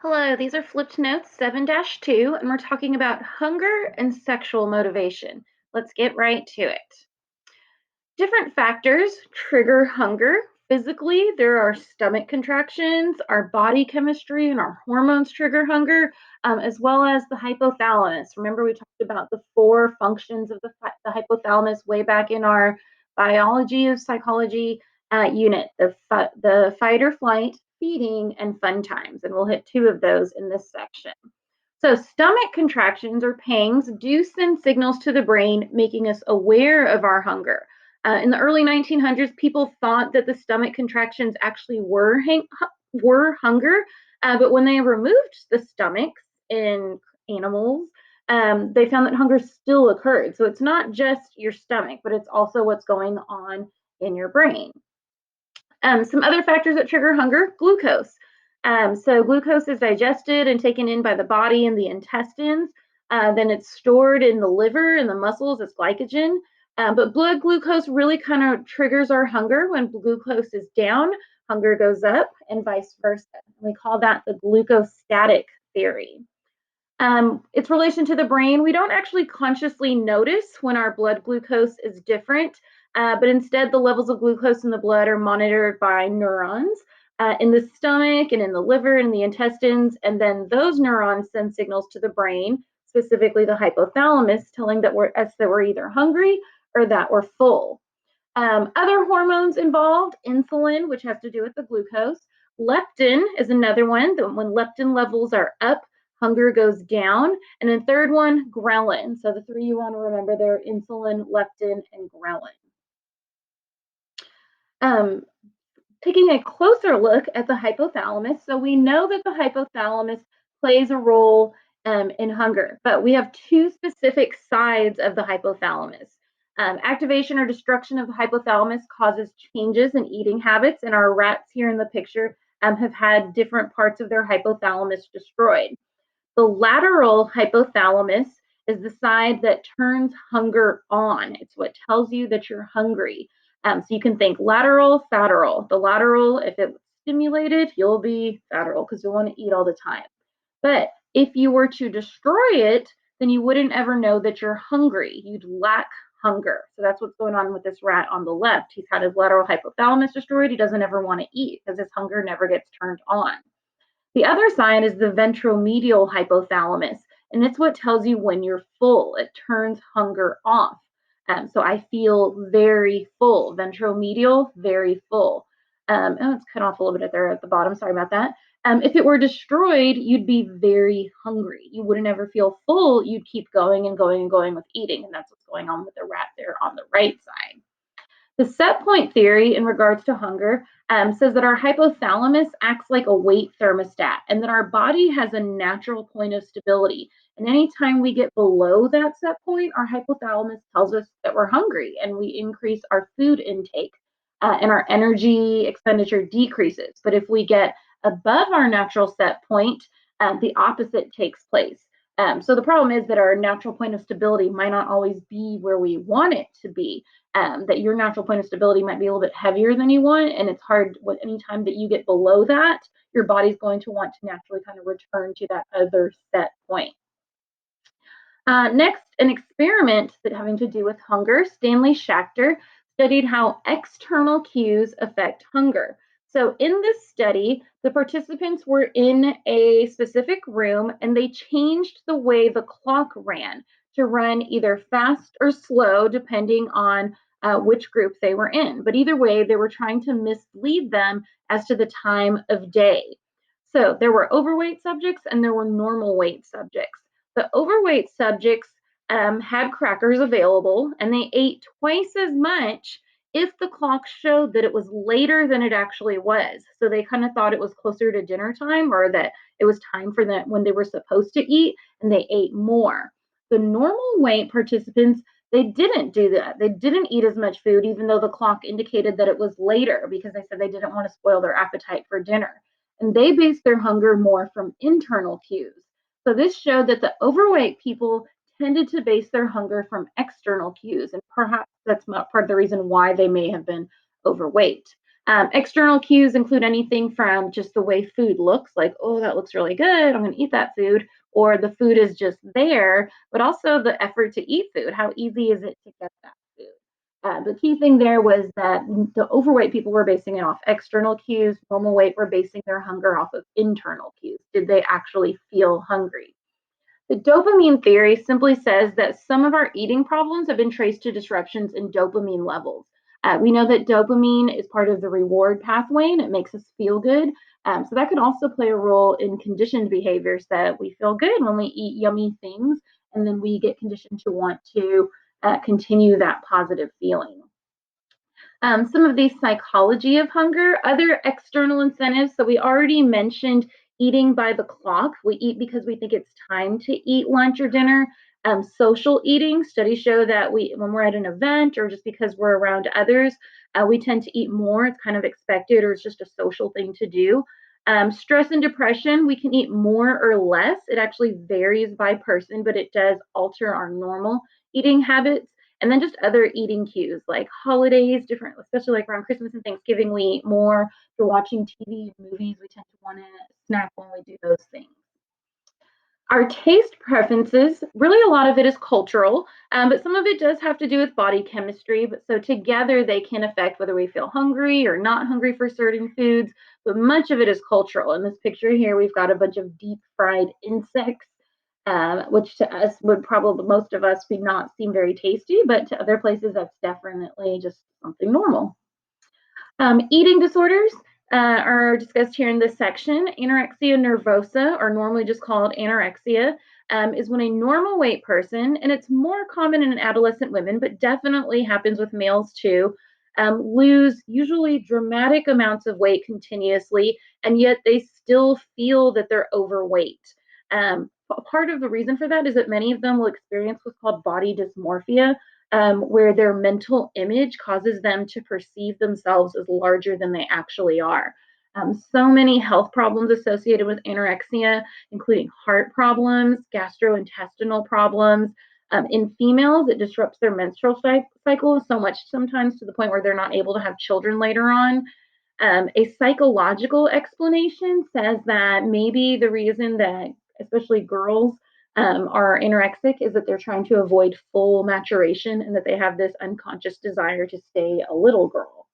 Hello, these are flipped notes 7-2, and we're talking about hunger and sexual motivation. Let's get right to it. Different factors trigger hunger. Physically, there are stomach contractions, our body chemistry, and our hormones trigger hunger, as well as the hypothalamus. Remember, we talked about the four functions of the hypothalamus way back in our biology of psychology unit the fight or flight, feeding, and fun times. And we'll hit two of those in this section. So, stomach contractions or pangs do send signals to the brain, making us aware of our hunger. In the early 1900s, people thought that the stomach contractions actually were hunger, but when they removed the stomachs in animals, they found that hunger still occurred. So it's not just your stomach, but it's also what's going on in your brain. Some other factors that trigger hunger, glucose. So glucose is digested and taken in by the body and the intestines. Then it's stored in the liver and the muscles as glycogen. But blood glucose really kind of triggers our hunger. When glucose is down, hunger goes up, and vice versa. We call that the glucostatic theory. Its relation to the brain, we don't actually consciously notice when our blood glucose is different, but instead the levels of glucose in the blood are monitored by neurons in the stomach and in the liver and the intestines, and then those neurons send signals to the brain, specifically the hypothalamus, telling us that we're either hungry or that we're full. Other hormones involved, insulin, which has to do with the glucose. Leptin is another one. When leptin levels are up, hunger goes down. And then third one, ghrelin. So the three you want to remember there, insulin, leptin, and ghrelin. Um, Taking a closer look at the hypothalamus, so we know that the hypothalamus plays a role in hunger, but we have two specific sides of the hypothalamus. Activation or destruction of the hypothalamus causes changes in eating habits, and our rats here in the picture have had different parts of their hypothalamus destroyed. The lateral hypothalamus is the side that turns hunger on. It's what tells you that you're hungry. So you can think lateral, fateral. The lateral, if it's stimulated, you'll be fateral because you'll want to eat all the time. But if you were to destroy it, then you wouldn't ever know that you're hungry. You'd lack hunger. So that's what's going on with this rat on the left. He's had his lateral hypothalamus destroyed. He doesn't ever want to eat because his hunger never gets turned on. The other side is the ventromedial hypothalamus, and it's what tells you when you're full. It turns hunger off. So I feel very full. Ventromedial, very full. Oh, it's cut off a little bit there at the bottom. Sorry about that. If it were destroyed, you'd be very hungry. You wouldn't ever feel full. You'd keep going and going and going with eating. And that's what's going on with the rat there on the right side. The set point theory in regards to hunger says that our hypothalamus acts like a weight thermostat and that our body has a natural point of stability. And anytime we get below that set point, our hypothalamus tells us that we're hungry and we increase our food intake and our energy expenditure decreases. But if we get above our natural set point, the opposite takes place. So the problem is that our natural point of stability might not always be where we want it to be. That your natural point of stability might be a little bit heavier than you want, and it's hard with any time that you get below that, your body's going to want to naturally kind of return to that other set point. Next, an experiment that having to do with hunger. Stanley Schachter studied how external cues affect hunger. So in this study, the participants were in a specific room and they changed the way the clock ran to run either fast or slow, depending on which group they were in. But either way, they were trying to mislead them as to the time of day. So there were overweight subjects and there were normal weight subjects. The overweight subjects had crackers available and they ate twice as much if the clock showed that it was later than it actually was. So they kind of thought it was closer to dinner time or that it was time for them when they were supposed to eat and they ate more. The normal weight participants, they didn't do that. They didn't eat as much food, even though the clock indicated that it was later because they said they didn't want to spoil their appetite for dinner. And they based their hunger more from internal cues. So this showed that the overweight people tended to base their hunger from external cues, and perhaps that's part of the reason why they may have been overweight. External cues include anything from just the way food looks, like, oh, that looks really good, I'm going to eat that food, or the food is just there, but also the effort to eat food. How easy is it to get that food? The key thing there was that the overweight people were basing it off external cues, normal weight were basing their hunger off of internal cues. Did they actually feel hungry? The dopamine theory simply says that some of our eating problems have been traced to disruptions in dopamine levels. We know that dopamine is part of the reward pathway and it makes us feel good. So that could also play a role in conditioned behaviors that we feel good when we eat yummy things, and then we get conditioned to want to continue that positive feeling. Some of the psychology of hunger, other external incentives. So we already mentioned eating by the clock. We eat because we think it's time to eat lunch or dinner. Social eating, studies show that when we're at an event or just because we're around others, we tend to eat more. It's kind of expected or it's just a social thing to do. Stress and depression, we can eat more or less. It actually varies by person, but it does alter our normal eating habits. And then just other eating cues like holidays, different, especially like around Christmas and Thanksgiving, we eat more. If we're watching TV and movies, we tend to want to snack when we do those things. Our taste preferences, really a lot of it is cultural, but some of it does have to do with body chemistry. But so together they can affect whether we feel hungry or not hungry for certain foods. But much of it is cultural. In this picture here, we've got a bunch of deep fried insects, which to us would probably most of us would not seem very tasty, but to other places that's definitely just something normal. Eating disorders are discussed here in this section. Anorexia nervosa, or normally just called anorexia, is when a normal weight person, and it's more common in adolescent women, but definitely happens with males too, lose usually dramatic amounts of weight continuously, and yet they still feel that they're overweight. Part of the reason for that is that many of them will experience what's called body dysmorphia, where their mental image causes them to perceive themselves as larger than they actually are. So many health problems associated with anorexia, including heart problems, gastrointestinal problems. In females, it disrupts their menstrual cycle so much sometimes to the point where they're not able to have children later on. A psychological explanation says that maybe the reason that, especially girls, are anorexic is that they're trying to avoid full maturation and that they have this unconscious desire to stay a little girl.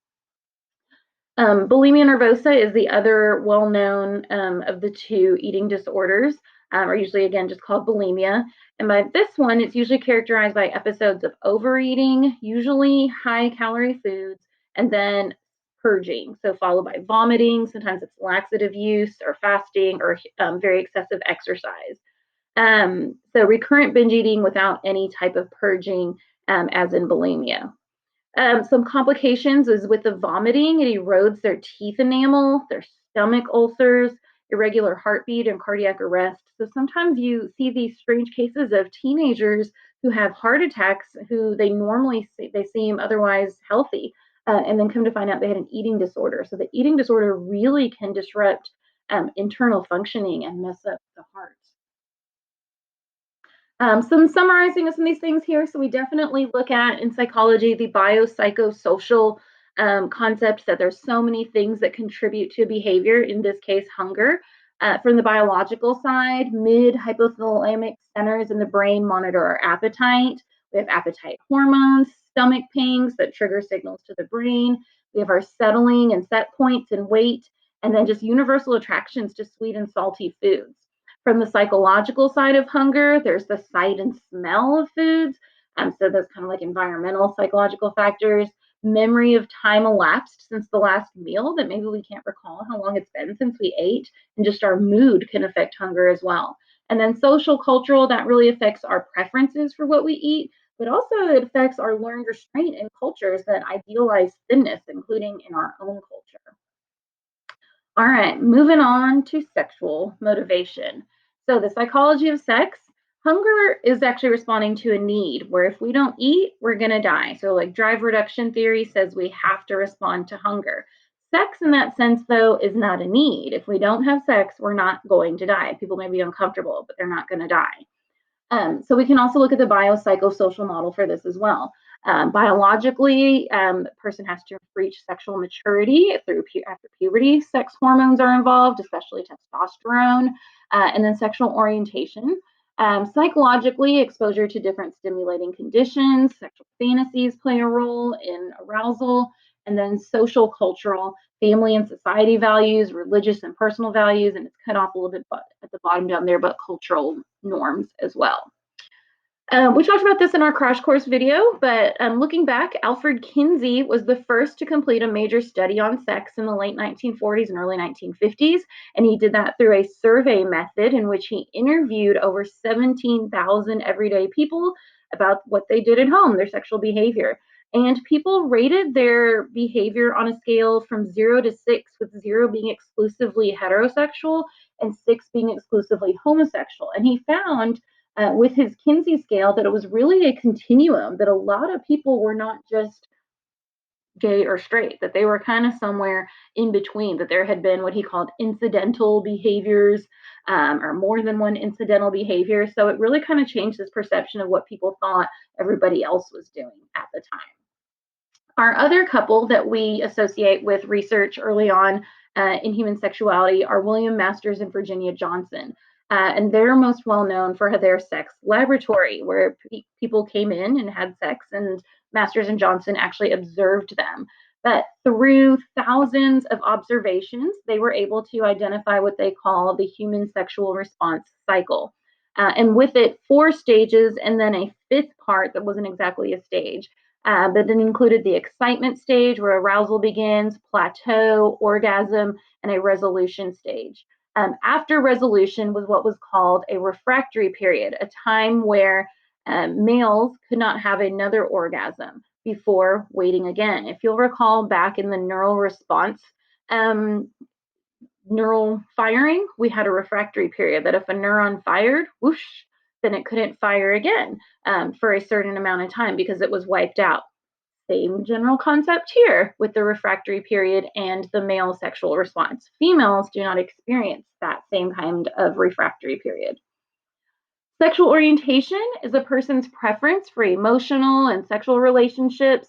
Bulimia nervosa is the other well-known of the two eating disorders, or usually again just called bulimia. And by this one, it's usually characterized by episodes of overeating, usually high-calorie foods, and then purging. So followed by vomiting. Sometimes it's laxative use or fasting or very excessive exercise. So recurrent binge eating without any type of purging, as in bulimia. Some complications is with the vomiting. It erodes their teeth enamel, their stomach ulcers, irregular heartbeat, and cardiac arrest. So sometimes you see these strange cases of teenagers who have heart attacks who they normally they seem otherwise healthy, and then come to find out they had an eating disorder. So the eating disorder really can disrupt internal functioning and mess up the heart. Some summarizing of some of these things here. So we definitely look at in psychology the biopsychosocial concepts that there's so many things that contribute to behavior. In this case, hunger. From the biological side, mid hypothalamic centers in the brain monitor our appetite. We have appetite hormones, stomach pangs that trigger signals to the brain. We have our settling and set points and weight, and then just universal attractions to sweet and salty foods. From the psychological side of hunger, there's the sight and smell of foods. So those kind of like environmental psychological factors, memory of time elapsed since the last meal that maybe we can't recall how long it's been since we ate, and just our mood can affect hunger as well. And then social cultural, that really affects our preferences for what we eat, but also it affects our learned restraint in cultures that idealize thinness, including in our own culture. All right, moving on to sexual motivation. So, the psychology of sex, hunger is actually responding to a need where if we don't eat, we're going to die. So, like drive reduction theory says we have to respond to hunger. Sex, in that sense, though, is not a need. If we don't have sex, we're not going to die. People may be uncomfortable, but they're not going to die. So we can also look at the biopsychosocial model for this as well. Biologically, the person has to reach sexual maturity after puberty. Sex hormones are involved, especially testosterone, and then sexual orientation. Psychologically, exposure to different stimulating conditions, sexual fantasies play a role in arousal, and then social, cultural, family and society values, religious and personal values, and it's cut off a little bit at the bottom down there, but cultural norms as well. We talked about this in our crash course video, but looking back, Alfred Kinsey was the first to complete a major study on sex in the late 1940s and early 1950s, and he did that through a survey method in which he interviewed over 17,000 everyday people about what they did at home, their sexual behavior. And people rated their behavior on a scale from 0 to 6, with 0 being exclusively heterosexual and 6 being exclusively homosexual. And he found with his Kinsey scale that it was really a continuum, that a lot of people were not just gay or straight, that they were kind of somewhere in between, that there had been what he called incidental behaviors, or more than one incidental behavior. So it really kind of changed this perception of what people thought everybody else was doing at the time. Our other couple that we associate with research early on in human sexuality are William Masters and Virginia Johnson. And they're most well known for their sex laboratory, where people came in and had sex, and Masters and Johnson actually observed them. But through thousands of observations, they were able to identify what they call the human sexual response cycle. And with it, 4 stages, and then a 5th part that wasn't exactly a stage. But it included the excitement stage, where arousal begins, plateau, orgasm, and a resolution stage. After resolution was what was called a refractory period, a time where males could not have another orgasm before waiting again. If you'll recall back in the neural response, neural firing, we had a refractory period, that if a neuron fired, whoosh, then it couldn't fire again for a certain amount of time because it was wiped out. Same general concept here with the refractory period and the male sexual response. Females do not experience that same kind of refractory period. Sexual orientation is a person's preference for emotional and sexual relationships,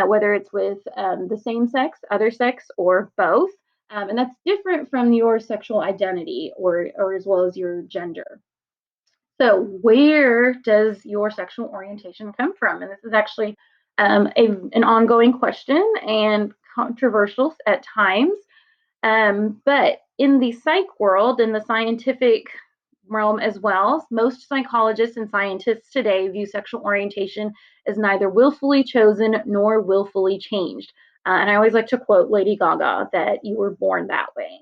whether it's with the same sex, other sex, or both. And that's different from your sexual identity or as well as your gender. So, where does your sexual orientation come from? And this is actually an ongoing question and controversial at times. But in the psych world, in the scientific realm as well, most psychologists and scientists today view sexual orientation as neither willfully chosen nor willfully changed. And I always like to quote Lady Gaga that you were born that way.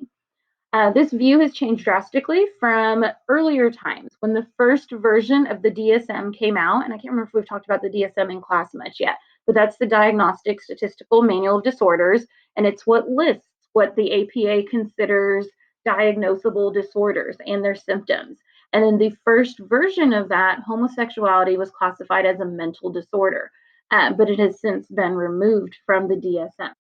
This view has changed drastically from earlier times when the first version of the DSM came out. And I can't remember if we've talked about the DSM in class much yet, but that's the Diagnostic Statistical Manual of Disorders. And it's what lists what the APA considers diagnosable disorders and their symptoms. And in the first version of that, homosexuality was classified as a mental disorder, but it has since been removed from the DSM.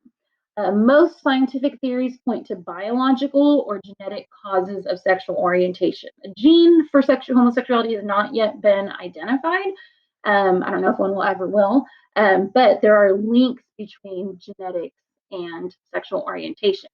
Most scientific theories point to biological or genetic causes of sexual orientation. A gene for sexual homosexuality has not yet been identified. I don't know if one will ever will, but there are links between genetics and sexual orientation.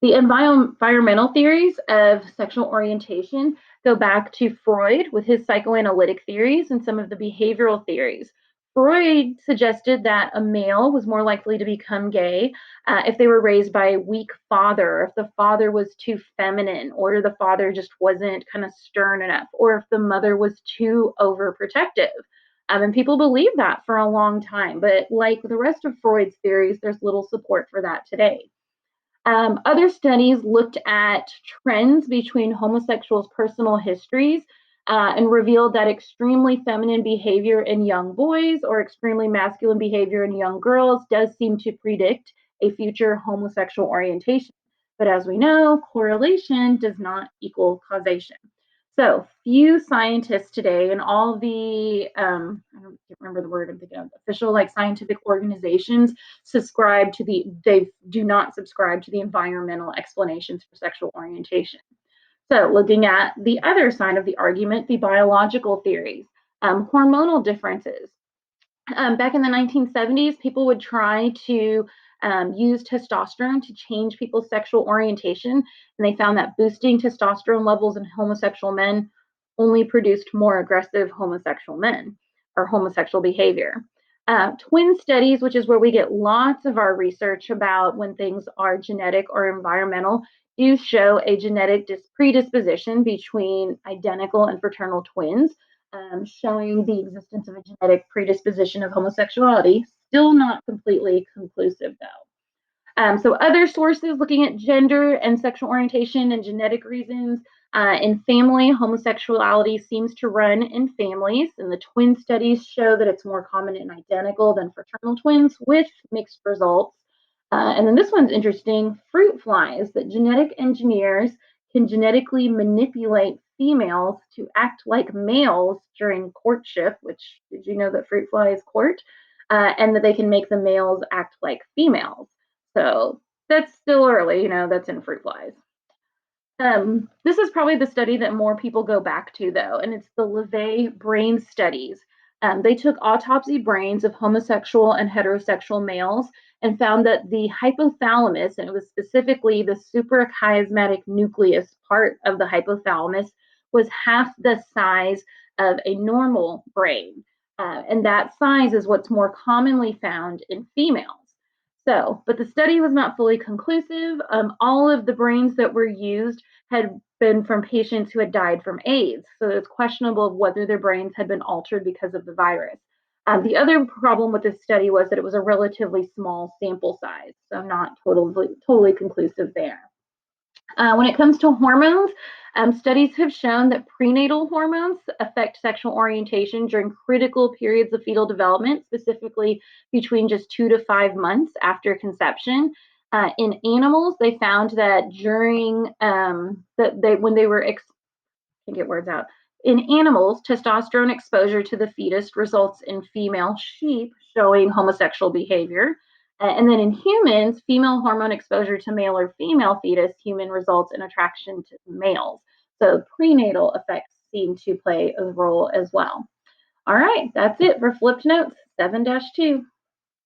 The environmental theories of sexual orientation go back to Freud with his psychoanalytic theories and some of the behavioral theories. Freud suggested that a male was more likely to become gay if they were raised by a weak father, if the father was too feminine, or the father just wasn't kind of stern enough, or if the mother was too overprotective. And people believed that for a long time, but like the rest of Freud's theories, there's little support for that today. Other studies looked at trends between homosexuals' personal histories and revealed that extremely feminine behavior in young boys or extremely masculine behavior in young girls does seem to predict a future homosexual orientation. But as we know, correlation does not equal causation. So few scientists today and all the, I don't remember the word I'm thinking of, official like scientific organizations they do not subscribe to the environmental explanations for sexual orientation. So looking at the other side of the argument, the biological theories, hormonal differences. Back in the 1970s, people would try to use testosterone to change people's sexual orientation, and they found that boosting testosterone levels in homosexual men only produced more aggressive homosexual men or homosexual behavior. Twin studies, which is where we get lots of our research about when things are genetic or environmental, do show a genetic predisposition between identical and fraternal twins, showing the existence of a genetic predisposition of homosexuality. Still not completely conclusive, though. So, other sources looking at gender and sexual orientation and genetic reasons. In family, homosexuality seems to run in families, and the twin studies show that it's more common in identical than fraternal twins with mixed results. And then this one's interesting, fruit flies, that genetic engineers can genetically manipulate females to act like males during courtship, which did you know that fruit flies court? And that they can make the males act like females. So that's still early, that's in fruit flies. This is probably the study that more people go back to, though, and it's the LeVay brain studies. They took autopsy brains of homosexual and heterosexual males and found that the hypothalamus, and it was specifically the suprachiasmatic nucleus part of the hypothalamus, was half the size of a normal brain. And that size is what's more commonly found in females. So, but the study was not fully conclusive. All of the brains that were used had been from patients who had died from AIDS. So it's questionable whether their brains had been altered because of the virus. The other problem with this study was that it was a relatively small sample size, so not totally conclusive there. When it comes to hormones, studies have shown that prenatal hormones affect sexual orientation during critical periods of fetal development, specifically between just 2 to 5 months after conception. In animals, they found that during when they were can get words out. In animals, testosterone exposure to the fetus results in female sheep showing homosexual behavior. And then in humans, female hormone exposure to male or female fetus human results in attraction to males. So prenatal effects seem to play a role as well. All right, that's it for flipped notes 7-2.